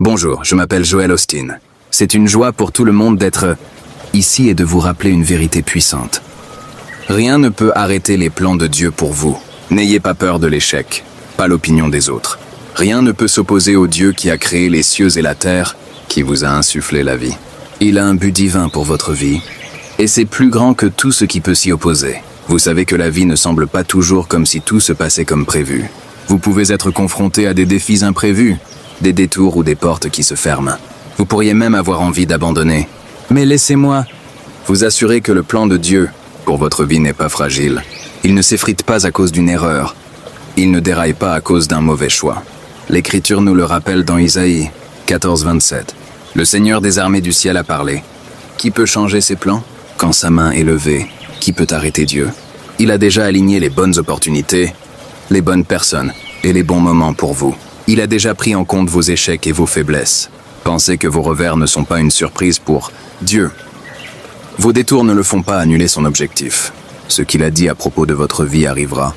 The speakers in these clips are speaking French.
Bonjour, je m'appelle Joel Austin. C'est une joie pour tout le monde d'être ici et de vous rappeler une vérité puissante. Rien ne peut arrêter les plans de Dieu pour vous. N'ayez pas peur de l'échec, pas l'opinion des autres. Rien ne peut s'opposer au Dieu qui a créé les cieux et la terre, qui vous a insufflé la vie. Il a un but divin pour votre vie, et c'est plus grand que tout ce qui peut s'y opposer. Vous savez que la vie ne semble pas toujours comme si tout se passait comme prévu. Vous pouvez être confronté à des défis imprévus, des détours ou des portes qui se ferment. Vous pourriez même avoir envie d'abandonner. Mais laissez-moi vous assurer que le plan de Dieu pour votre vie n'est pas fragile. Il ne s'effrite pas à cause d'une erreur. Il ne déraille pas à cause d'un mauvais choix. L'Écriture nous le rappelle dans Isaïe 14:27. Le Seigneur des armées du ciel a parlé. Qui peut changer ses plans? Quand sa main est levée, qui peut arrêter Dieu? Il a déjà aligné les bonnes opportunités, les bonnes personnes et les bons moments pour vous. Il a déjà pris en compte vos échecs et vos faiblesses. Pensez que vos revers ne sont pas une surprise pour Dieu. Vos détours ne le font pas annuler son objectif. Ce qu'il a dit à propos de votre vie arrivera.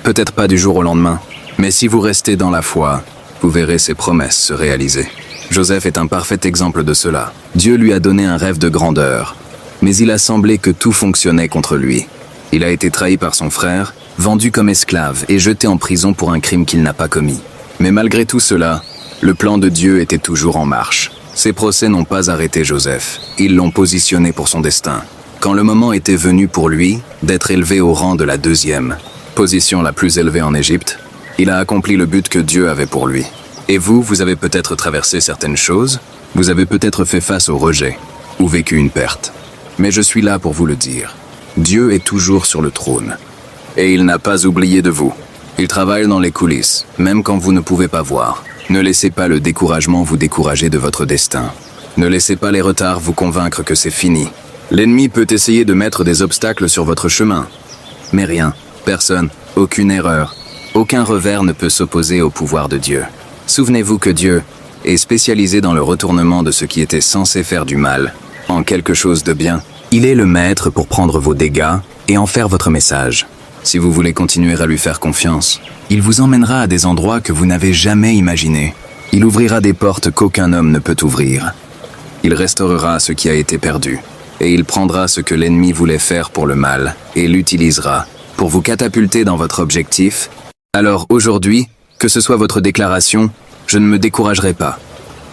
Peut-être pas du jour au lendemain, mais si vous restez dans la foi, vous verrez ses promesses se réaliser. Joseph est un parfait exemple de cela. Dieu lui a donné un rêve de grandeur, mais il a semblé que tout fonctionnait contre lui. Il a été trahi par son frère, vendu comme esclave et jeté en prison pour un crime qu'il n'a pas commis. Mais malgré tout cela, le plan de Dieu était toujours en marche. Ses procès n'ont pas arrêté Joseph, ils l'ont positionné pour son destin. Quand le moment était venu pour lui d'être élevé au rang de la deuxième position la plus élevée en Égypte, il a accompli le but que Dieu avait pour lui. Et vous avez peut-être traversé certaines choses, vous avez peut-être fait face au rejet, ou vécu une perte. Mais je suis là pour vous le dire. Dieu est toujours sur le trône. Et il n'a pas oublié de vous. Il travaille dans les coulisses, même quand vous ne pouvez pas voir. Ne laissez pas le découragement vous décourager de votre destin. Ne laissez pas les retards vous convaincre que c'est fini. L'ennemi peut essayer de mettre des obstacles sur votre chemin. Mais rien, personne, aucune erreur, aucun revers ne peut s'opposer au pouvoir de Dieu. Souvenez-vous que Dieu est spécialisé dans le retournement de ce qui était censé faire du mal en quelque chose de bien. Il est le maître pour prendre vos dégâts et en faire votre message. Si vous voulez continuer à lui faire confiance, il vous emmènera à des endroits que vous n'avez jamais imaginés. Il ouvrira des portes qu'aucun homme ne peut ouvrir. Il restaurera ce qui a été perdu. Et il prendra ce que l'ennemi voulait faire pour le mal et l'utilisera pour vous catapulter dans votre objectif. Alors aujourd'hui, que ce soit votre déclaration, je ne me découragerai pas.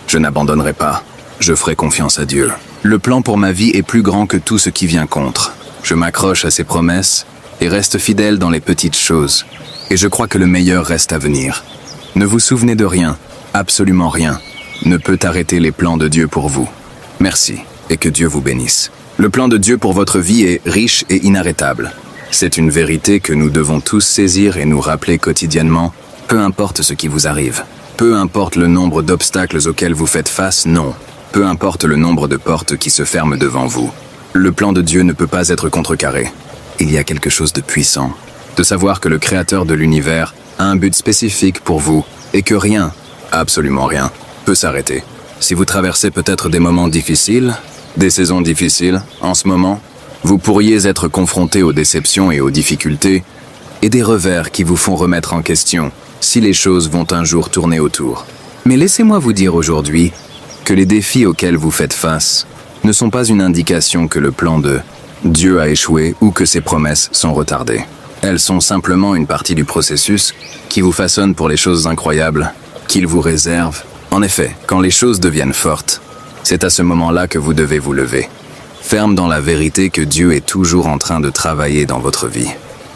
Je n'abandonnerai pas. Je ferai confiance à Dieu. Le plan pour ma vie est plus grand que tout ce qui vient contre. Je m'accroche à ses promesses et reste fidèle dans les petites choses. Et je crois que le meilleur reste à venir. Ne vous souvenez de rien, absolument rien, ne peut arrêter les plans de Dieu pour vous. Merci, et que Dieu vous bénisse. Le plan de Dieu pour votre vie est riche et inarrêtable. C'est une vérité que nous devons tous saisir et nous rappeler quotidiennement, peu importe ce qui vous arrive. Peu importe le nombre d'obstacles auxquels vous faites face, non. Peu importe le nombre de portes qui se ferment devant vous. Le plan de Dieu ne peut pas être contrecarré. Il y a quelque chose de puissant. De savoir que le Créateur de l'univers a un but spécifique pour vous et que rien, absolument rien, peut s'arrêter. Si vous traversez peut-être des moments difficiles, des saisons difficiles, en ce moment, vous pourriez être confronté aux déceptions et aux difficultés et des revers qui vous font remettre en question si les choses vont un jour tourner autour. Mais laissez-moi vous dire aujourd'hui que les défis auxquels vous faites face ne sont pas une indication que le plan de Dieu a échoué ou que ses promesses sont retardées. Elles sont simplement une partie du processus qui vous façonne pour les choses incroyables qu'il vous réserve. En effet, quand les choses deviennent fortes, c'est à ce moment-là que vous devez vous lever. Ferme dans la vérité que Dieu est toujours en train de travailler dans votre vie.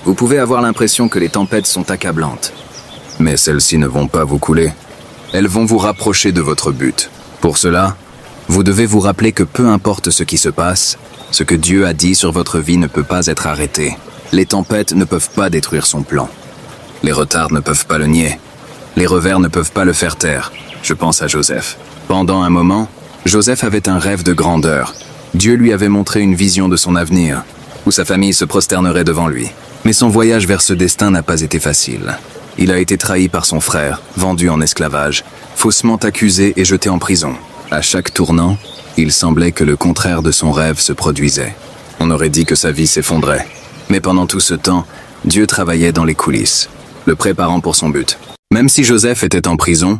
Vous pouvez avoir l'impression que les tempêtes sont accablantes, mais celles-ci ne vont pas vous couler. Elles vont vous rapprocher de votre but. Pour cela, vous devez vous rappeler que peu importe ce qui se passe, ce que Dieu a dit sur votre vie ne peut pas être arrêté. Les tempêtes ne peuvent pas détruire son plan. Les retards ne peuvent pas le nier. Les revers ne peuvent pas le faire taire. Je pense à Joseph. Pendant un moment, Joseph avait un rêve de grandeur. Dieu lui avait montré une vision de son avenir, où sa famille se prosternerait devant lui. Mais son voyage vers ce destin n'a pas été facile. Il a été trahi par son frère, vendu en esclavage, faussement accusé et jeté en prison. À chaque tournant, il semblait que le contraire de son rêve se produisait. On aurait dit que sa vie s'effondrait. Mais pendant tout ce temps, Dieu travaillait dans les coulisses, le préparant pour son but. Même si Joseph était en prison,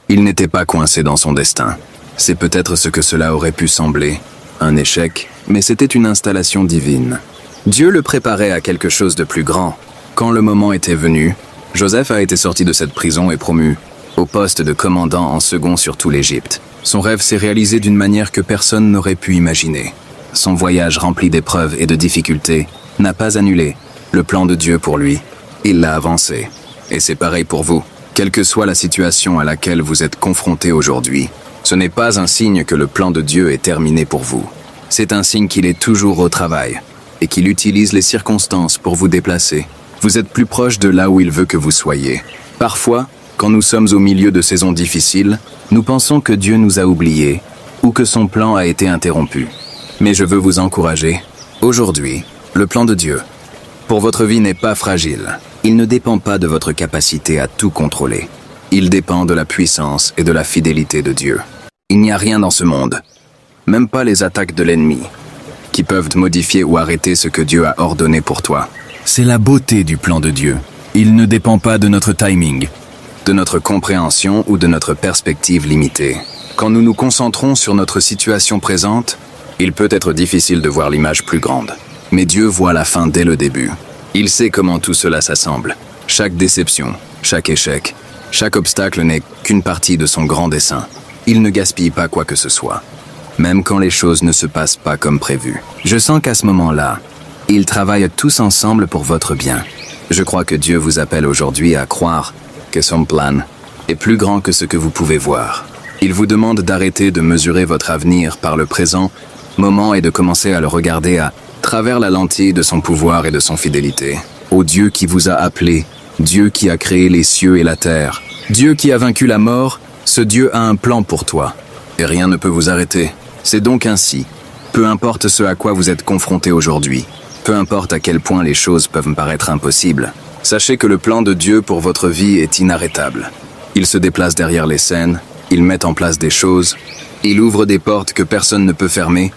Il n'était pas coincé dans son destin. C'est peut-être ce que cela aurait pu sembler, un échec, mais c'était une installation divine. Dieu le préparait à quelque chose de plus grand. Quand le moment était venu, Joseph a été sorti de cette prison et promu au poste de commandant en second sur tout l'Égypte. Son rêve s'est réalisé d'une manière que personne n'aurait pu imaginer. Son voyage rempli d'épreuves et de difficultés n'a pas annulé le plan de Dieu pour lui. Il l'a avancé. Et c'est pareil pour vous. Quelle que soit la situation à laquelle vous êtes confronté aujourd'hui, ce n'est pas un signe que le plan de Dieu est terminé pour vous. C'est un signe qu'il est toujours au travail et qu'il utilise les circonstances pour vous déplacer. Vous êtes plus proche de là où il veut que vous soyez. Parfois, quand nous sommes au milieu de saisons difficiles, nous pensons que Dieu nous a oubliés ou que son plan a été interrompu. Mais je veux vous encourager. Aujourd'hui, le plan de Dieu pour votre vie n'est pas fragile. Il ne dépend pas de votre capacité à tout contrôler. Il dépend de la puissance et de la fidélité de Dieu. Il n'y a rien dans ce monde, même pas les attaques de l'ennemi, qui peuvent modifier ou arrêter ce que Dieu a ordonné pour toi. C'est la beauté du plan de Dieu. Il ne dépend pas de notre timing, de notre compréhension ou de notre perspective limitée. Quand nous nous concentrons sur notre situation présente, il peut être difficile de voir l'image plus grande. Mais Dieu voit la fin dès le début. Il sait comment tout cela s'assemble. Chaque déception, chaque échec, chaque obstacle n'est qu'une partie de son grand dessein. Il ne gaspille pas quoi que ce soit, même quand les choses ne se passent pas comme prévu. Je sens qu'à ce moment-là, ils travaillent tous ensemble pour votre bien. Je crois que Dieu vous appelle aujourd'hui à croire que son plan est plus grand que ce que vous pouvez voir. Il vous demande d'arrêter de mesurer votre avenir par le présent moment et de commencer à le regarder à travers la lentille de son pouvoir et de son fidélité. Ô Dieu qui vous a appelé, Dieu qui a créé les cieux et la terre, Dieu qui a vaincu la mort, ce Dieu a un plan pour toi. Et rien ne peut vous arrêter. C'est donc ainsi. Peu importe ce à quoi vous êtes confronté aujourd'hui, peu importe à quel point les choses peuvent me paraître impossibles, sachez que le plan de Dieu pour votre vie est inarrêtable. Il se déplace derrière les scènes, il met en place des choses, il ouvre des portes que personne ne peut fermer,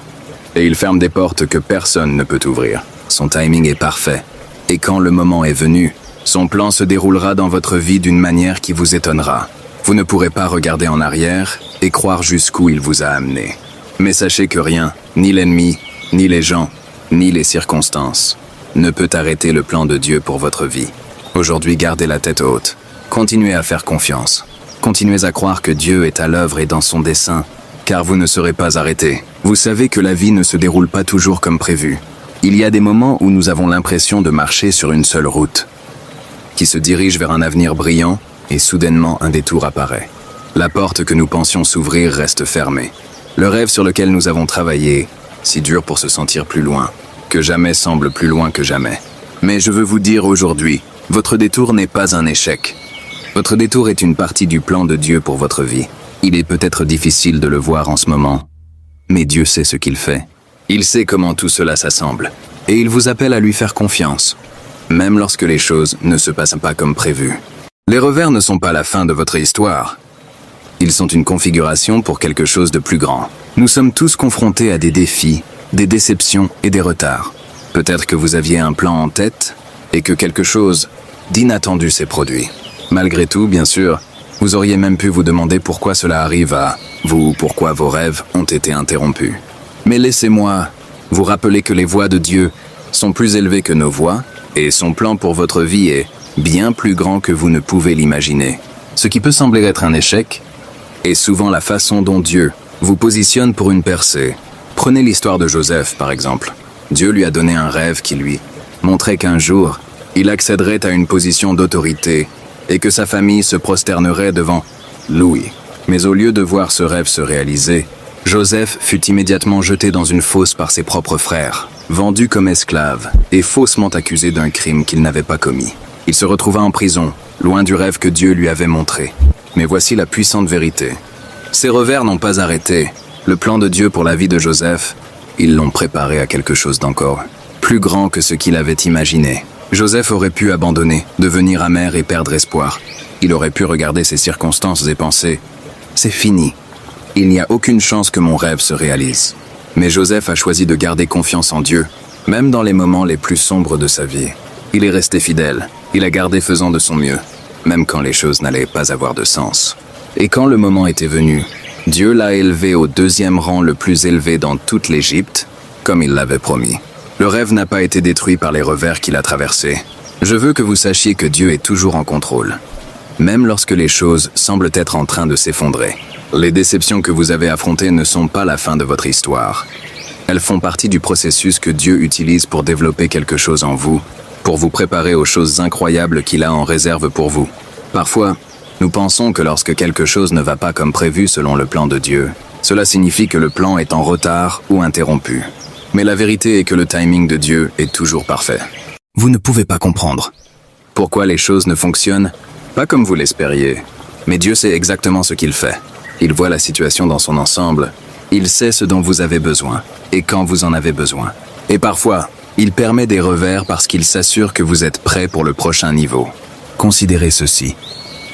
et il ferme des portes que personne ne peut ouvrir. Son timing est parfait. Et quand le moment est venu, son plan se déroulera dans votre vie d'une manière qui vous étonnera. Vous ne pourrez pas regarder en arrière et croire jusqu'où il vous a amené. Mais sachez que rien, ni l'ennemi, ni les gens, ni les circonstances, ne peut arrêter le plan de Dieu pour votre vie. Aujourd'hui, gardez la tête haute. Continuez à faire confiance. Continuez à croire que Dieu est à l'œuvre et dans son dessein, car vous ne serez pas arrêté. Vous savez que la vie ne se déroule pas toujours comme prévu. Il y a des moments où nous avons l'impression de marcher sur une seule route, qui se dirige vers un avenir brillant, et soudainement un détour apparaît. La porte que nous pensions s'ouvrir reste fermée. Le rêve sur lequel nous avons travaillé, si dur pour se sentir plus loin, que jamais semble plus loin que jamais. Mais je veux vous dire aujourd'hui, votre détour n'est pas un échec. Votre détour est une partie du plan de Dieu pour votre vie. Il est peut-être difficile de le voir en ce moment, mais Dieu sait ce qu'il fait. Il sait comment tout cela s'assemble, et il vous appelle à lui faire confiance, même lorsque les choses ne se passent pas comme prévu. Les revers ne sont pas la fin de votre histoire. Ils sont une configuration pour quelque chose de plus grand. Nous sommes tous confrontés à des défis, des déceptions et des retards. Peut-être que vous aviez un plan en tête et que quelque chose d'inattendu s'est produit. Malgré tout, bien sûr, vous auriez même pu vous demander pourquoi cela arrive à vous ou pourquoi vos rêves ont été interrompus. Mais laissez-moi vous rappeler que les voies de Dieu sont plus élevées que nos voies et son plan pour votre vie est bien plus grand que vous ne pouvez l'imaginer. Ce qui peut sembler être un échec est souvent la façon dont Dieu vous positionne pour une percée. Prenez l'histoire de Joseph, par exemple. Dieu lui a donné un rêve qui lui montrait qu'un jour, il accéderait à une position d'autorité et que sa famille se prosternerait devant Louis. Mais au lieu de voir ce rêve se réaliser, Joseph fut immédiatement jeté dans une fosse par ses propres frères, vendu comme esclave et faussement accusé d'un crime qu'il n'avait pas commis. Il se retrouva en prison, loin du rêve que Dieu lui avait montré. Mais voici la puissante vérité. Ces revers n'ont pas arrêté. Le plan de Dieu pour la vie de Joseph, ils l'ont préparé à quelque chose d'encore plus grand que ce qu'il avait imaginé. Joseph aurait pu abandonner, devenir amer et perdre espoir. Il aurait pu regarder ses circonstances et penser « C'est fini. Il n'y a aucune chance que mon rêve se réalise. » Mais Joseph a choisi de garder confiance en Dieu, même dans les moments les plus sombres de sa vie. Il est resté fidèle. Il a gardé faisant de son mieux, même quand les choses n'allaient pas avoir de sens. Et quand le moment était venu, Dieu l'a élevé au 2e rang le plus élevé dans toute l'Égypte, comme il l'avait promis. Le rêve n'a pas été détruit par les revers qu'il a traversés. Je veux que vous sachiez que Dieu est toujours en contrôle, même lorsque les choses semblent être en train de s'effondrer. Les déceptions que vous avez affrontées ne sont pas la fin de votre histoire. Elles font partie du processus que Dieu utilise pour développer quelque chose en vous, pour vous préparer aux choses incroyables qu'il a en réserve pour vous. Parfois, nous pensons que lorsque quelque chose ne va pas comme prévu selon le plan de Dieu, cela signifie que le plan est en retard ou interrompu. Mais la vérité est que le timing de Dieu est toujours parfait. Vous ne pouvez pas comprendre pourquoi les choses ne fonctionnent pas comme vous l'espériez. Mais Dieu sait exactement ce qu'il fait. Il voit la situation dans son ensemble. Il sait ce dont vous avez besoin et quand vous en avez besoin. Et parfois, il permet des revers parce qu'il s'assure que vous êtes prêt pour le prochain niveau. Considérez ceci.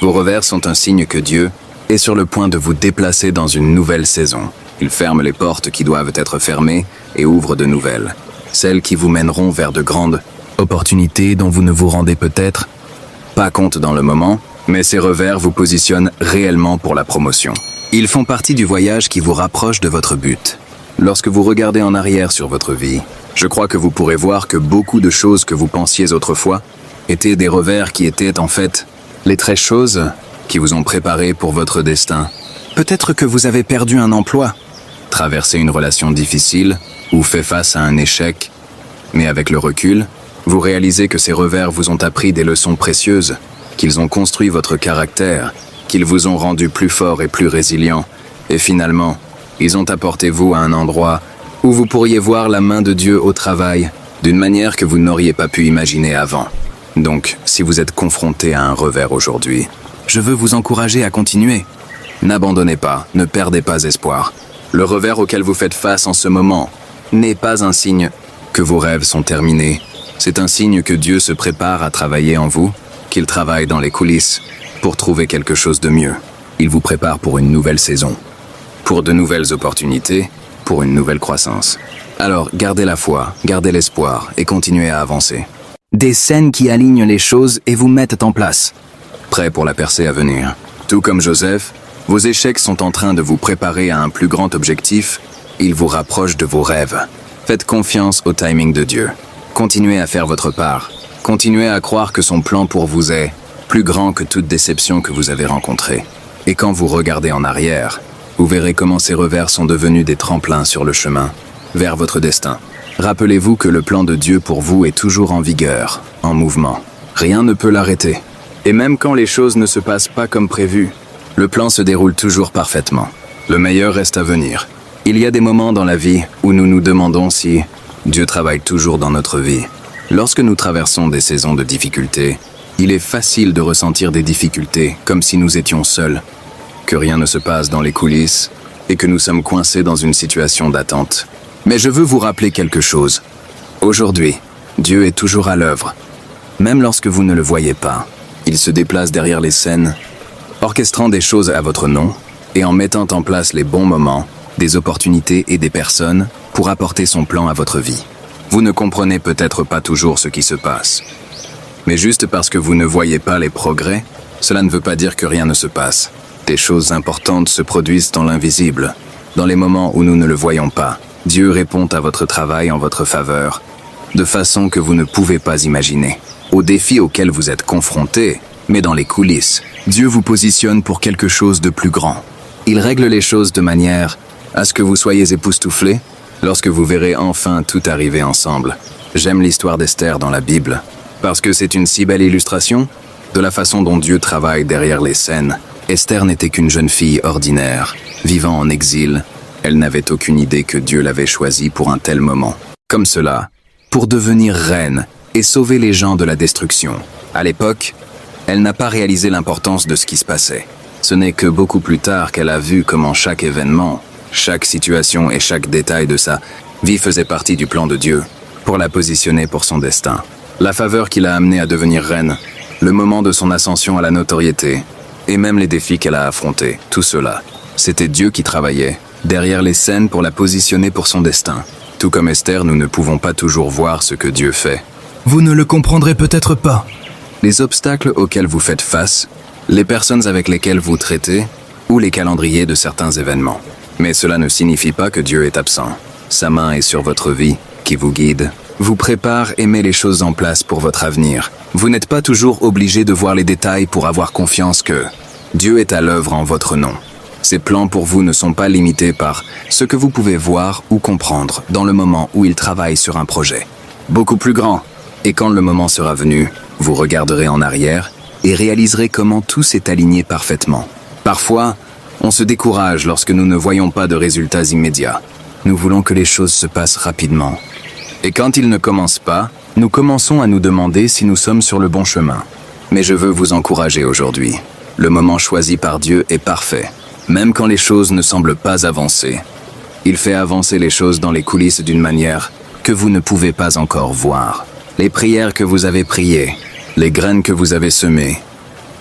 Vos revers sont un signe que Dieu est sur le point de vous déplacer dans une nouvelle saison. Il ferme les portes qui doivent être fermées et ouvre de nouvelles. Celles qui vous mèneront vers de grandes opportunités dont vous ne vous rendez peut-être pas compte dans le moment, mais ces revers vous positionnent réellement pour la promotion. Ils font partie du voyage qui vous rapproche de votre but. Lorsque vous regardez en arrière sur votre vie, je crois que vous pourrez voir que beaucoup de choses que vous pensiez autrefois étaient des revers qui étaient en fait les très choses qui vous ont préparé pour votre destin. Peut-être que vous avez perdu un emploi, traversé une relation difficile ou fait face à un échec, mais avec le recul, vous réalisez que ces revers vous ont appris des leçons précieuses, qu'ils ont construit votre caractère, qu'ils vous ont rendu plus fort et plus résilient, et finalement, ils ont apporté vous à un endroit où vous pourriez voir la main de Dieu au travail d'une manière que vous n'auriez pas pu imaginer avant. Donc, si vous êtes confronté à un revers aujourd'hui, je veux vous encourager à continuer. N'abandonnez pas, ne perdez pas espoir. Le revers auquel vous faites face en ce moment n'est pas un signe que vos rêves sont terminés. C'est un signe que Dieu se prépare à travailler en vous, qu'il travaille dans les coulisses pour trouver quelque chose de mieux. Il vous prépare pour une nouvelle saison, pour de nouvelles opportunités, pour une nouvelle croissance. Alors, gardez la foi, gardez l'espoir et continuez à avancer. Des scènes qui alignent les choses et vous mettent en place, prêts pour la percée à venir. Tout comme Joseph, vos échecs sont en train de vous préparer à un plus grand objectif. Ils vous rapprochent de vos rêves. Faites confiance au timing de Dieu. Continuez à faire votre part. Continuez à croire que son plan pour vous est plus grand que toute déception que vous avez rencontrée. Et quand vous regardez en arrière, vous verrez comment ces revers sont devenus des tremplins sur le chemin vers votre destin. Rappelez-vous que le plan de Dieu pour vous est toujours en vigueur, en mouvement. Rien ne peut l'arrêter. Et même quand les choses ne se passent pas comme prévu, le plan se déroule toujours parfaitement. Le meilleur reste à venir. Il y a des moments dans la vie où nous nous demandons si Dieu travaille toujours dans notre vie. Lorsque nous traversons des saisons de difficultés, il est facile de ressentir des difficultés comme si nous étions seuls, que rien ne se passe dans les coulisses et que nous sommes coincés dans une situation d'attente. Mais je veux vous rappeler quelque chose. Aujourd'hui, Dieu est toujours à l'œuvre. Même lorsque vous ne le voyez pas, il se déplace derrière les scènes, orchestrant des choses à votre nom et en mettant en place les bons moments, des opportunités et des personnes pour apporter son plan à votre vie. Vous ne comprenez peut-être pas toujours ce qui se passe. Mais juste parce que vous ne voyez pas les progrès, cela ne veut pas dire que rien ne se passe. Des choses importantes se produisent dans l'invisible. Dans les moments où nous ne le voyons pas, Dieu répond à votre travail en votre faveur, de façon que vous ne pouvez pas imaginer. Aux défis auxquels vous êtes confrontés, mais dans les coulisses, Dieu vous positionne pour quelque chose de plus grand. Il règle les choses de manière à ce que vous soyez époustouflés lorsque vous verrez enfin tout arriver ensemble. J'aime l'histoire d'Esther dans la Bible, parce que c'est une si belle illustration de la façon dont Dieu travaille derrière les scènes. Esther n'était qu'une jeune fille ordinaire, vivant en exil. Elle n'avait aucune idée que Dieu l'avait choisie pour un tel moment. Comme cela, pour devenir reine et sauver les gens de la destruction. À l'époque, elle n'a pas réalisé l'importance de ce qui se passait. Ce n'est que beaucoup plus tard qu'elle a vu comment chaque événement, chaque situation et chaque détail de sa vie faisait partie du plan de Dieu pour la positionner pour son destin. La faveur qui l'a amenée à devenir reine, le moment de son ascension à la notoriété, et même les défis qu'elle a affrontés, tout cela, c'était Dieu qui travaillait derrière les scènes pour la positionner pour son destin. Tout comme Esther, nous ne pouvons pas toujours voir ce que Dieu fait. Vous ne le comprendrez peut-être pas. Les obstacles auxquels vous faites face, les personnes avec lesquelles vous traitez, ou les calendriers de certains événements. Mais cela ne signifie pas que Dieu est absent. Sa main est sur votre vie, qui vous guide, vous prépare et met les choses en place pour votre avenir. Vous n'êtes pas toujours obligé de voir les détails pour avoir confiance que Dieu est à l'œuvre en votre nom. Ses plans pour vous ne sont pas limités par ce que vous pouvez voir ou comprendre dans le moment où il travaille sur un projet. Beaucoup plus grand. Et quand le moment sera venu, vous regarderez en arrière et réaliserez comment tout s'est aligné parfaitement. Parfois, on se décourage lorsque nous ne voyons pas de résultats immédiats. Nous voulons que les choses se passent rapidement. Et quand ils ne commencent pas, nous commençons à nous demander si nous sommes sur le bon chemin. Mais je veux vous encourager aujourd'hui. Le moment choisi par Dieu est parfait. Même quand les choses ne semblent pas avancer. Il fait avancer les choses dans les coulisses d'une manière que vous ne pouvez pas encore voir. Les prières que vous avez priées, les graines que vous avez semées,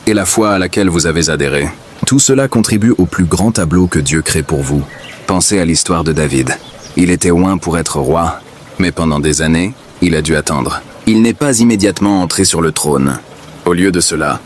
et la foi à laquelle vous avez adhéré. Tout cela contribue au plus grand tableau que Dieu crée pour vous. Pensez à l'histoire de David. Il était oint pour être roi, mais pendant des années, il a dû attendre. Il n'est pas immédiatement entré sur le trône. Au lieu de cela,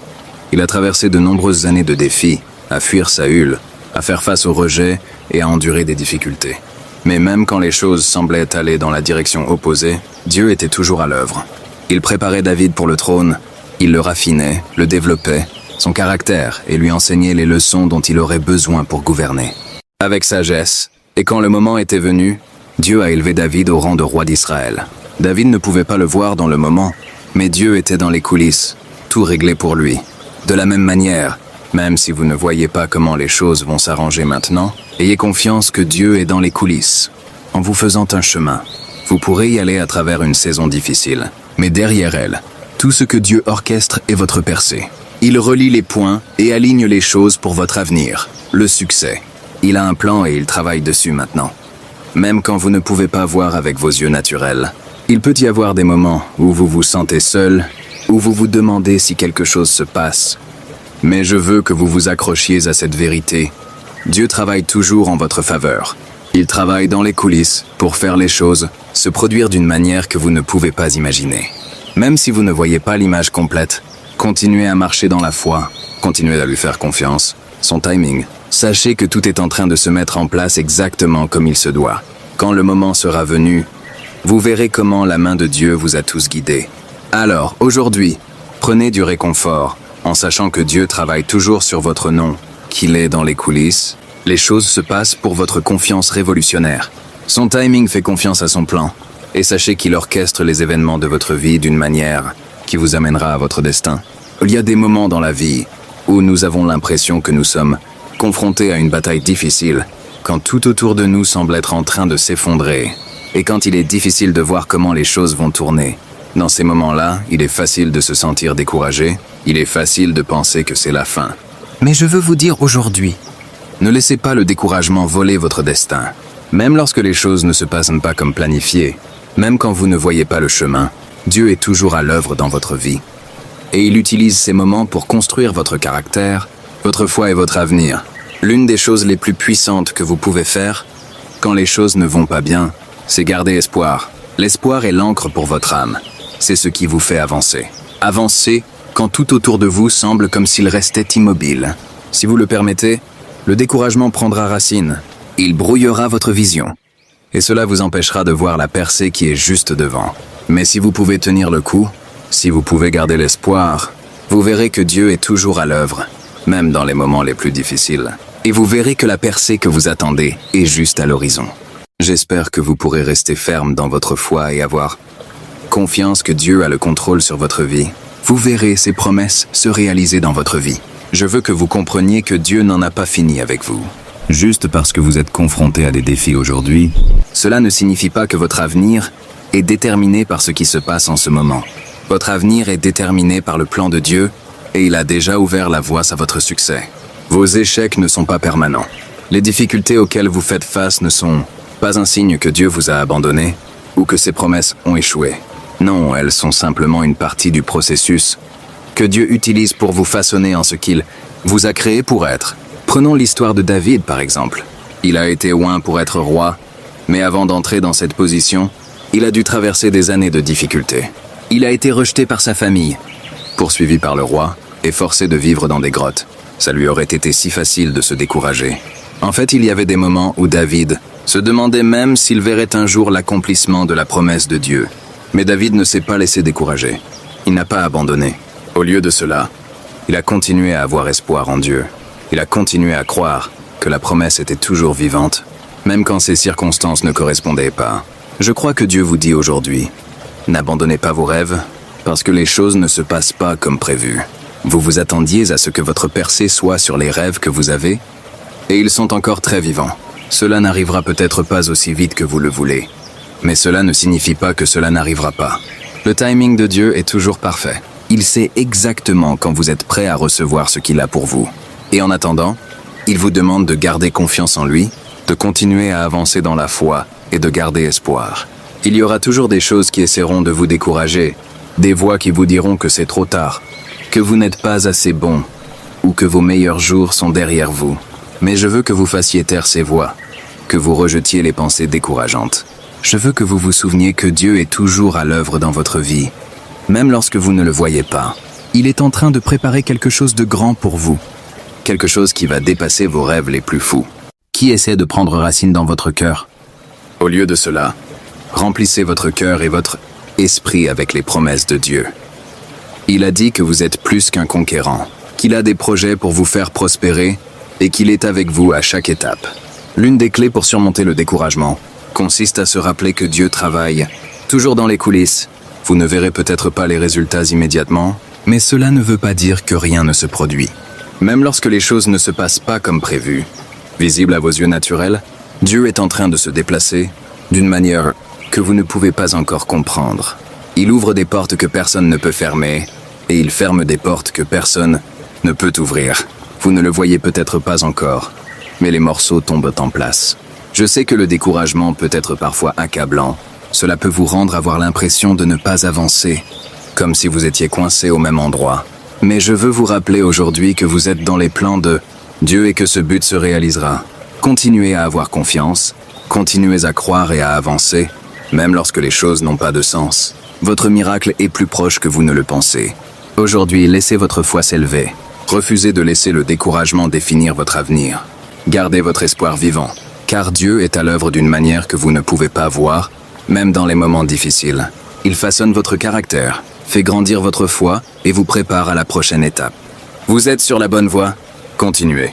il a traversé de nombreuses années de défis, à fuir Saül, à faire face au rejet et à endurer des difficultés. Mais même quand les choses semblaient aller dans la direction opposée, Dieu était toujours à l'œuvre. Il préparait David pour le trône, il le raffinait, le développait, son caractère et lui enseignait les leçons dont il aurait besoin pour gouverner. Avec sagesse, et quand le moment était venu, Dieu a élevé David au rang de roi d'Israël. David ne pouvait pas le voir dans le moment, mais Dieu était dans les coulisses, tout réglé pour lui. De la même manière, même si vous ne voyez pas comment les choses vont s'arranger maintenant, ayez confiance que Dieu est dans les coulisses. En vous faisant un chemin, vous pourrez y aller à travers une saison difficile. Mais derrière elle, tout ce que Dieu orchestre est votre percée. Il relie les points et aligne les choses pour votre avenir. Le succès. Il a un plan et il travaille dessus maintenant. Même quand vous ne pouvez pas voir avec vos yeux naturels, il peut y avoir des moments où vous vous sentez seul, où vous vous demandez si quelque chose se passe. Mais je veux que vous vous accrochiez à cette vérité. Dieu travaille toujours en votre faveur. Il travaille dans les coulisses pour faire les choses se produire d'une manière que vous ne pouvez pas imaginer. Même si vous ne voyez pas l'image complète, continuez à marcher dans la foi, continuez à lui faire confiance, son timing. Sachez que tout est en train de se mettre en place exactement comme il se doit. Quand le moment sera venu, vous verrez comment la main de Dieu vous a tous guidés. Alors, aujourd'hui, prenez du réconfort, en sachant que Dieu travaille toujours sur votre nom, qu'il est dans les coulisses. Les choses se passent pour votre confiance révolutionnaire. Son timing fait confiance à son plan, et sachez qu'il orchestre les événements de votre vie d'une manière qui vous amènera à votre destin. Il y a des moments dans la vie où nous avons l'impression que nous sommes confrontés à une bataille difficile, quand tout autour de nous semble être en train de s'effondrer, et quand il est difficile de voir comment les choses vont tourner. Dans ces moments-là, il est facile de se sentir découragé, il est facile de penser que c'est la fin. Mais je veux vous dire aujourd'hui, ne laissez pas le découragement voler votre destin. Même lorsque les choses ne se passent pas comme planifié, même quand vous ne voyez pas le chemin, Dieu est toujours à l'œuvre dans votre vie. Et il utilise ces moments pour construire votre caractère, votre foi et votre avenir. L'une des choses les plus puissantes que vous pouvez faire, quand les choses ne vont pas bien, c'est garder espoir. L'espoir est l'encre pour votre âme. C'est ce qui vous fait avancer. Avancer quand tout autour de vous semble comme s'il restait immobile. Si vous le permettez, le découragement prendra racine. Il brouillera votre vision. Et cela vous empêchera de voir la percée qui est juste devant. Mais si vous pouvez tenir le coup, si vous pouvez garder l'espoir, vous verrez que Dieu est toujours à l'œuvre, même dans les moments les plus difficiles. Et vous verrez que la percée que vous attendez est juste à l'horizon. J'espère que vous pourrez rester ferme dans votre foi et avoir confiance que Dieu a le contrôle sur votre vie. Vous verrez ses promesses se réaliser dans votre vie. Je veux que vous compreniez que Dieu n'en a pas fini avec vous. Juste parce que vous êtes confronté à des défis aujourd'hui, cela ne signifie pas que votre avenir est déterminé par ce qui se passe en ce moment. Votre avenir est déterminé par le plan de Dieu et il a déjà ouvert la voie à votre succès. Vos échecs ne sont pas permanents. Les difficultés auxquelles vous faites face ne sont pas un signe que Dieu vous a abandonné ou que ses promesses ont échoué. Non, elles sont simplement une partie du processus que Dieu utilise pour vous façonner en ce qu'il vous a créé pour être. Prenons l'histoire de David, par exemple. Il a été oint pour être roi, mais avant d'entrer dans cette position, il a dû traverser des années de difficultés. Il a été rejeté par sa famille, poursuivi par le roi et forcé de vivre dans des grottes. Ça lui aurait été si facile de se décourager. En fait, il y avait des moments où David se demandait même s'il verrait un jour l'accomplissement de la promesse de Dieu. Mais David ne s'est pas laissé décourager. Il n'a pas abandonné. Au lieu de cela, il a continué à avoir espoir en Dieu. Il a continué à croire que la promesse était toujours vivante, même quand ses circonstances ne correspondaient pas. Je crois que Dieu vous dit aujourd'hui, n'abandonnez pas vos rêves, parce que les choses ne se passent pas comme prévu. Vous vous attendiez à ce que votre percée soit sur les rêves que vous avez, et ils sont encore très vivants. Cela n'arrivera peut-être pas aussi vite que vous le voulez, mais cela ne signifie pas que cela n'arrivera pas. Le timing de Dieu est toujours parfait. Il sait exactement quand vous êtes prêt à recevoir ce qu'il a pour vous. Et en attendant, il vous demande de garder confiance en lui, de continuer à avancer dans la foi et de garder espoir. Il y aura toujours des choses qui essaieront de vous décourager, des voix qui vous diront que c'est trop tard, que vous n'êtes pas assez bon, ou que vos meilleurs jours sont derrière vous. Mais je veux que vous fassiez taire ces voix, que vous rejetiez les pensées décourageantes. Je veux que vous vous souveniez que Dieu est toujours à l'œuvre dans votre vie, même lorsque vous ne le voyez pas. Il est en train de préparer quelque chose de grand pour vous, quelque chose qui va dépasser vos rêves les plus fous. Qui essaie de prendre racine dans votre cœur? Au lieu de cela, remplissez votre cœur et votre esprit avec les promesses de Dieu. Il a dit que vous êtes plus qu'un conquérant, qu'il a des projets pour vous faire prospérer et qu'il est avec vous à chaque étape. L'une des clés pour surmonter le découragement consiste à se rappeler que Dieu travaille toujours dans les coulisses. Vous ne verrez peut-être pas les résultats immédiatement, mais cela ne veut pas dire que rien ne se produit. Même lorsque les choses ne se passent pas comme prévu, visible à vos yeux naturels, Dieu est en train de se déplacer d'une manière que vous ne pouvez pas encore comprendre. Il ouvre des portes que personne ne peut fermer, et il ferme des portes que personne ne peut ouvrir. Vous ne le voyez peut-être pas encore, mais les morceaux tombent en place. Je sais que le découragement peut être parfois accablant. Cela peut vous rendre avoir l'impression de ne pas avancer, comme si vous étiez coincé au même endroit. Mais je veux vous rappeler aujourd'hui que vous êtes dans les plans de Dieu et que ce but se réalisera. Continuez à avoir confiance, continuez à croire et à avancer, même lorsque les choses n'ont pas de sens. Votre miracle est plus proche que vous ne le pensez. Aujourd'hui, laissez votre foi s'élever. Refusez de laisser le découragement définir votre avenir. Gardez votre espoir vivant, car Dieu est à l'œuvre d'une manière que vous ne pouvez pas voir, même dans les moments difficiles. Il façonne votre caractère, fait grandir votre foi et vous prépare à la prochaine étape. Vous êtes sur la bonne voie? Continuez.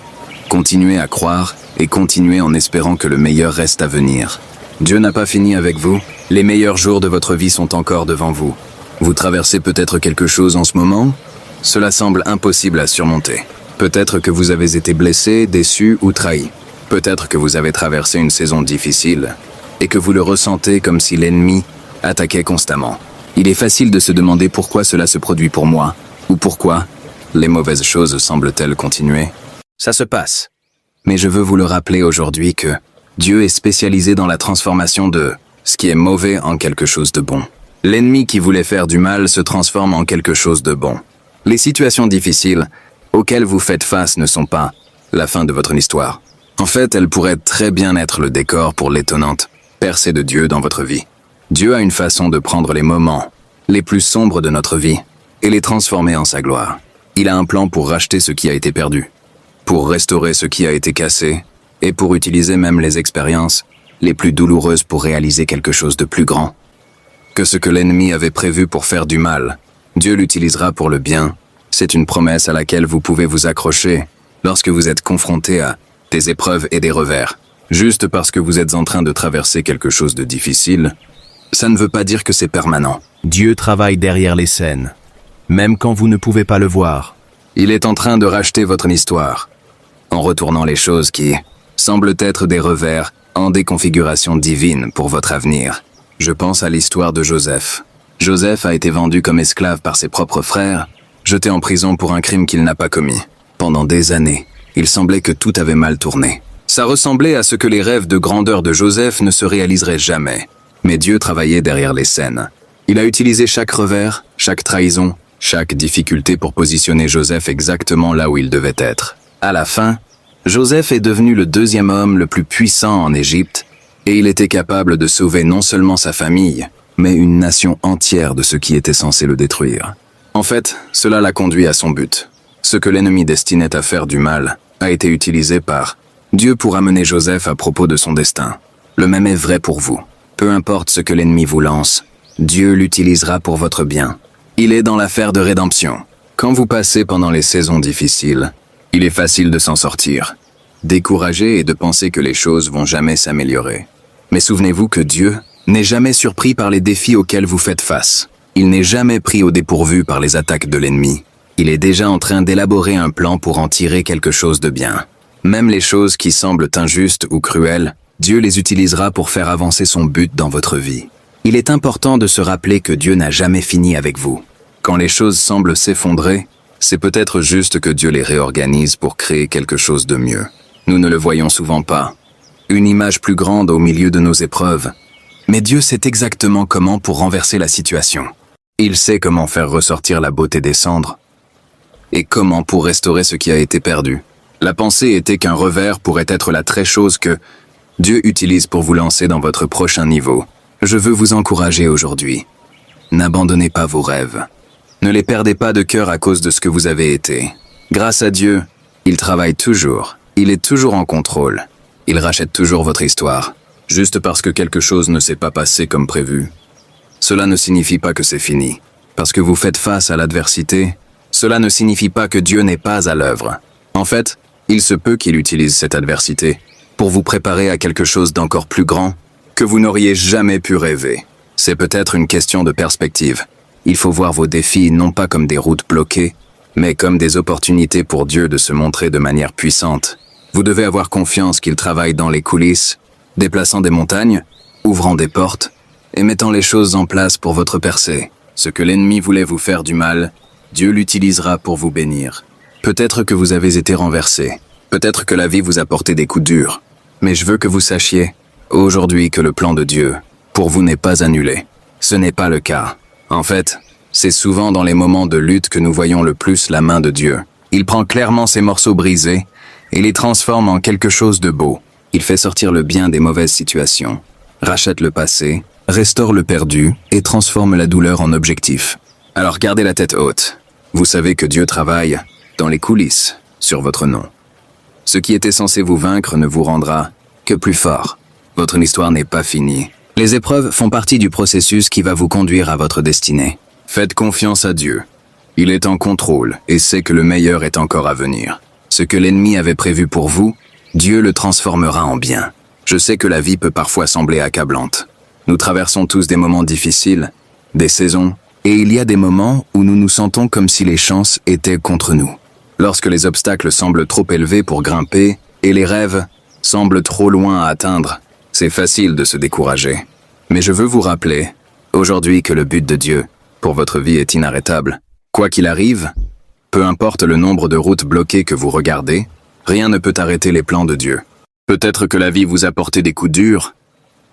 Continuez à croire et continuez en espérant que le meilleur reste à venir. Dieu n'a pas fini avec vous. Les meilleurs jours de votre vie sont encore devant vous. Vous traversez peut-être quelque chose en ce moment? Cela semble impossible à surmonter. Peut-être que vous avez été blessé, déçu ou trahi. Peut-être que vous avez traversé une saison difficile et que vous le ressentez comme si l'ennemi attaquait constamment. Il est facile de se demander pourquoi cela se produit pour moi ou pourquoi les mauvaises choses semblent-elles continuer. Ça se passe. Mais je veux vous le rappeler aujourd'hui que Dieu est spécialisé dans la transformation de ce qui est mauvais en quelque chose de bon. L'ennemi qui voulait faire du mal se transforme en quelque chose de bon. Les situations difficiles auxquelles vous faites face ne sont pas la fin de votre histoire. En fait, elles pourraient très bien être le décor pour l'étonnante percée de Dieu dans votre vie. Dieu a une façon de prendre les moments les plus sombres de notre vie et les transformer en sa gloire. Il a un plan pour racheter ce qui a été perdu, pour restaurer ce qui a été cassé et pour utiliser même les expériences les plus douloureuses pour réaliser quelque chose de plus grand que ce que l'ennemi avait prévu pour faire du mal. Dieu l'utilisera pour le bien. C'est une promesse à laquelle vous pouvez vous accrocher lorsque vous êtes confronté à des épreuves et des revers. Juste parce que vous êtes en train de traverser quelque chose de difficile, ça ne veut pas dire que c'est permanent. Dieu travaille derrière les scènes, même quand vous ne pouvez pas le voir. Il est en train de racheter votre histoire, en retournant les choses qui semblent être des revers en déconfiguration divine pour votre avenir. Je pense à l'histoire de Joseph. Joseph a été vendu comme esclave par ses propres frères, jeté en prison pour un crime qu'il n'a pas commis. Pendant des années, il semblait que tout avait mal tourné. Ça ressemblait à ce que les rêves de grandeur de Joseph ne se réaliseraient jamais. Mais Dieu travaillait derrière les scènes. Il a utilisé chaque revers, chaque trahison, chaque difficulté pour positionner Joseph exactement là où il devait être. À la fin, Joseph est devenu le deuxième homme le plus puissant en Égypte, et il était capable de sauver non seulement sa famille, mais une nation entière de ce qui était censé le détruire. En fait, cela l'a conduit à son but. Ce que l'ennemi destinait à faire du mal a été utilisé par Dieu pour amener Joseph à propos de son destin. Le même est vrai pour vous. Peu importe ce que l'ennemi vous lance, Dieu l'utilisera pour votre bien. Il est dans l'affaire de rédemption. Quand vous passez pendant les saisons difficiles, il est facile de s'en sortir, découragé et de penser que les choses vont jamais s'améliorer. Mais souvenez-vous que Dieu n'est jamais surpris par les défis auxquels vous faites face. Il n'est jamais pris au dépourvu par les attaques de l'ennemi. Il est déjà en train d'élaborer un plan pour en tirer quelque chose de bien. Même les choses qui semblent injustes ou cruelles, Dieu les utilisera pour faire avancer son but dans votre vie. Il est important de se rappeler que Dieu n'a jamais fini avec vous. Quand les choses semblent s'effondrer, c'est peut-être juste que Dieu les réorganise pour créer quelque chose de mieux. Nous ne le voyons souvent pas. Une image plus grande au milieu de nos épreuves. Mais Dieu sait exactement comment pour renverser la situation. Il sait comment faire ressortir la beauté des cendres et comment pour restaurer ce qui a été perdu. La pensée était qu'un revers pourrait être la très chose que Dieu utilise pour vous lancer dans votre prochain niveau. Je veux vous encourager aujourd'hui. N'abandonnez pas vos rêves. Ne les perdez pas de cœur à cause de ce que vous avez été. Grâce à Dieu, il travaille toujours. Il est toujours en contrôle. Il rachète toujours votre histoire. Juste parce que quelque chose ne s'est pas passé comme prévu, cela ne signifie pas que c'est fini. Parce que vous faites face à l'adversité, cela ne signifie pas que Dieu n'est pas à l'œuvre. En fait, il se peut qu'il utilise cette adversité pour vous préparer à quelque chose d'encore plus grand que vous n'auriez jamais pu rêver. C'est peut-être une question de perspective. Il faut voir vos défis non pas comme des routes bloquées, mais comme des opportunités pour Dieu de se montrer de manière puissante. Vous devez avoir confiance qu'il travaille dans les coulisses, déplaçant des montagnes, ouvrant des portes et mettant les choses en place pour votre percée. Ce que l'ennemi voulait vous faire du mal, Dieu l'utilisera pour vous bénir. Peut-être que vous avez été renversé, peut-être que la vie vous a porté des coups durs, mais je veux que vous sachiez, aujourd'hui, que le plan de Dieu, pour vous n'est pas annulé. Ce n'est pas le cas. En fait, c'est souvent dans les moments de lutte que nous voyons le plus la main de Dieu. Il prend clairement ces morceaux brisés et les transforme en quelque chose de beau. Il fait sortir le bien des mauvaises situations, rachète le passé, restaure le perdu et transforme la douleur en objectif. Alors gardez la tête haute. Vous savez que Dieu travaille dans les coulisses sur votre nom. Ce qui était censé vous vaincre ne vous rendra que plus fort. Votre histoire n'est pas finie. Les épreuves font partie du processus qui va vous conduire à votre destinée. Faites confiance à Dieu. Il est en contrôle et sait que le meilleur est encore à venir. Ce que l'ennemi avait prévu pour vous, Dieu le transformera en bien. Je sais que la vie peut parfois sembler accablante. Nous traversons tous des moments difficiles, des saisons, et il y a des moments où nous nous sentons comme si les chances étaient contre nous. Lorsque les obstacles semblent trop élevés pour grimper et les rêves semblent trop loin à atteindre, c'est facile de se décourager. Mais je veux vous rappeler, aujourd'hui, que le but de Dieu pour votre vie est inarrêtable. Quoi qu'il arrive, peu importe le nombre de routes bloquées que vous regardez, rien ne peut arrêter les plans de Dieu. Peut-être que la vie vous a porté des coups durs,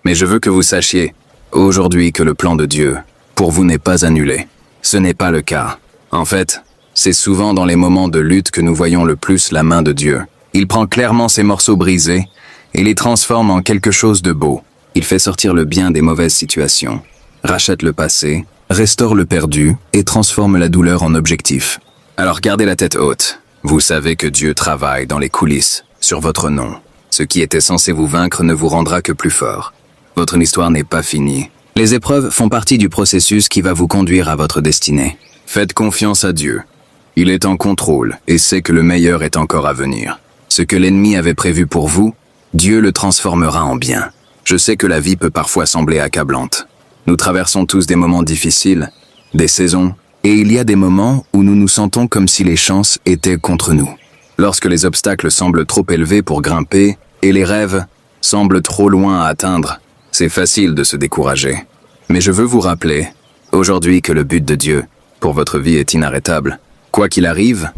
mais je veux que vous sachiez, aujourd'hui, que le plan de Dieu, pour vous, n'est pas annulé. Ce n'est pas le cas. En fait, c'est souvent dans les moments de lutte que nous voyons le plus la main de Dieu. Il prend clairement ces morceaux brisés et les transforme en quelque chose de beau. Il fait sortir le bien des mauvaises situations, rachète le passé, restaure le perdu et transforme la douleur en objectif. Alors gardez la tête haute. Vous savez que Dieu travaille dans les coulisses, sur votre nom. Ce qui était censé vous vaincre ne vous rendra que plus fort. Votre histoire n'est pas finie. Les épreuves font partie du processus qui va vous conduire à votre destinée. Faites confiance à Dieu. Il est en contrôle et sait que le meilleur est encore à venir. Ce que l'ennemi avait prévu pour vous, Dieu le transformera en bien. Je sais que la vie peut parfois sembler accablante. Nous traversons tous des moments difficiles, des saisons, et il y a des moments où nous nous sentons comme si les chances étaient contre nous. Lorsque les obstacles semblent trop élevés pour grimper et les rêves semblent trop loin à atteindre, c'est facile de se décourager. Mais je veux vous rappeler, aujourd'hui, que le but de Dieu pour votre vie est inarrêtable. Quoi qu'il arrive,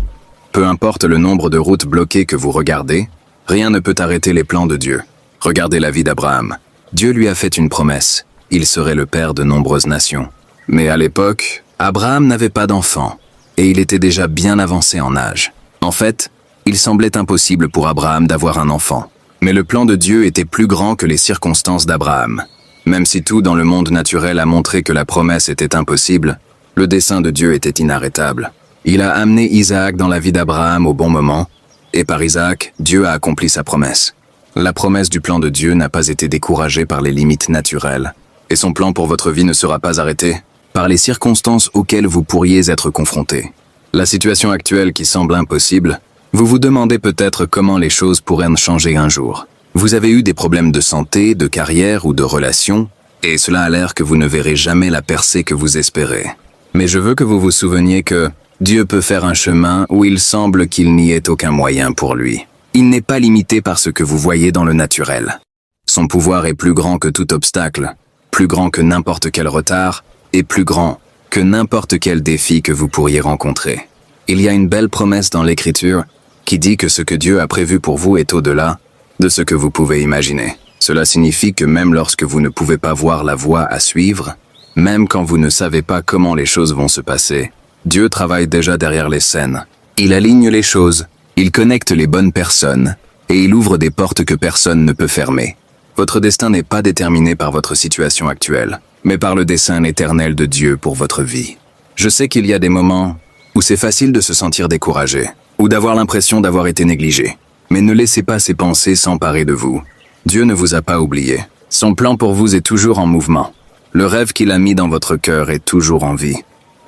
peu importe le nombre de routes bloquées que vous regardez, rien ne peut arrêter les plans de Dieu. Regardez la vie d'Abraham. Dieu lui a fait une promesse. Il serait le père de nombreuses nations. Mais à l'époque, Abraham n'avait pas d'enfant, et il était déjà bien avancé en âge. En fait, il semblait impossible pour Abraham d'avoir un enfant. Mais le plan de Dieu était plus grand que les circonstances d'Abraham. Même si tout dans le monde naturel a montré que la promesse était impossible, le dessein de Dieu était inarrêtable. Il a amené Isaac dans la vie d'Abraham au bon moment, et par Isaac, Dieu a accompli sa promesse. La promesse du plan de Dieu n'a pas été découragée par les limites naturelles, et son plan pour votre vie ne sera pas arrêté par les circonstances auxquelles vous pourriez être confrontés. La situation actuelle qui semble impossible, vous vous demandez peut-être comment les choses pourraient changer un jour. Vous avez eu des problèmes de santé, de carrière ou de relations, et cela a l'air que vous ne verrez jamais la percée que vous espérez. Mais je veux que vous vous souveniez que Dieu peut faire un chemin où il semble qu'il n'y ait aucun moyen pour lui. Il n'est pas limité par ce que vous voyez dans le naturel. Son pouvoir est plus grand que tout obstacle, plus grand que n'importe quel retard, et plus grand que n'importe quel défi que vous pourriez rencontrer. Il y a une belle promesse dans l'Écriture qui dit que ce que Dieu a prévu pour vous est au-delà de ce que vous pouvez imaginer. Cela signifie que même lorsque vous ne pouvez pas voir la voie à suivre, même quand vous ne savez pas comment les choses vont se passer, Dieu travaille déjà derrière les scènes. Il aligne les choses, il connecte les bonnes personnes, et il ouvre des portes que personne ne peut fermer. Votre destin n'est pas déterminé par votre situation actuelle, mais par le dessein éternel de Dieu pour votre vie. Je sais qu'il y a des moments où c'est facile de se sentir découragé, ou d'avoir l'impression d'avoir été négligé. Mais ne laissez pas ces pensées s'emparer de vous. Dieu ne vous a pas oublié. Son plan pour vous est toujours en mouvement. Le rêve qu'il a mis dans votre cœur est toujours en vie.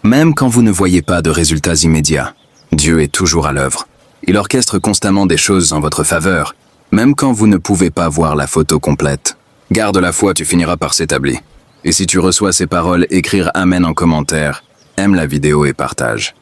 Même quand vous ne voyez pas de résultats immédiats, Dieu est toujours à l'œuvre. Il orchestre constamment des choses en votre faveur, même quand vous ne pouvez pas voir la photo complète. Garde la foi, tu finiras par s'établir. Et si tu reçois ces paroles, écrire Amen en commentaire, aime la vidéo et partage.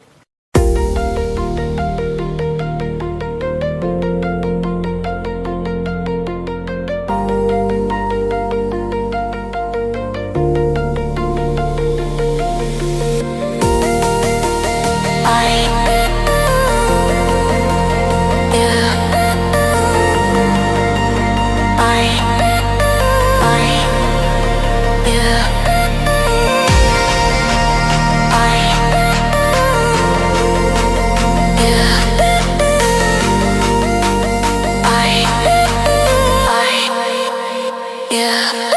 Yeah.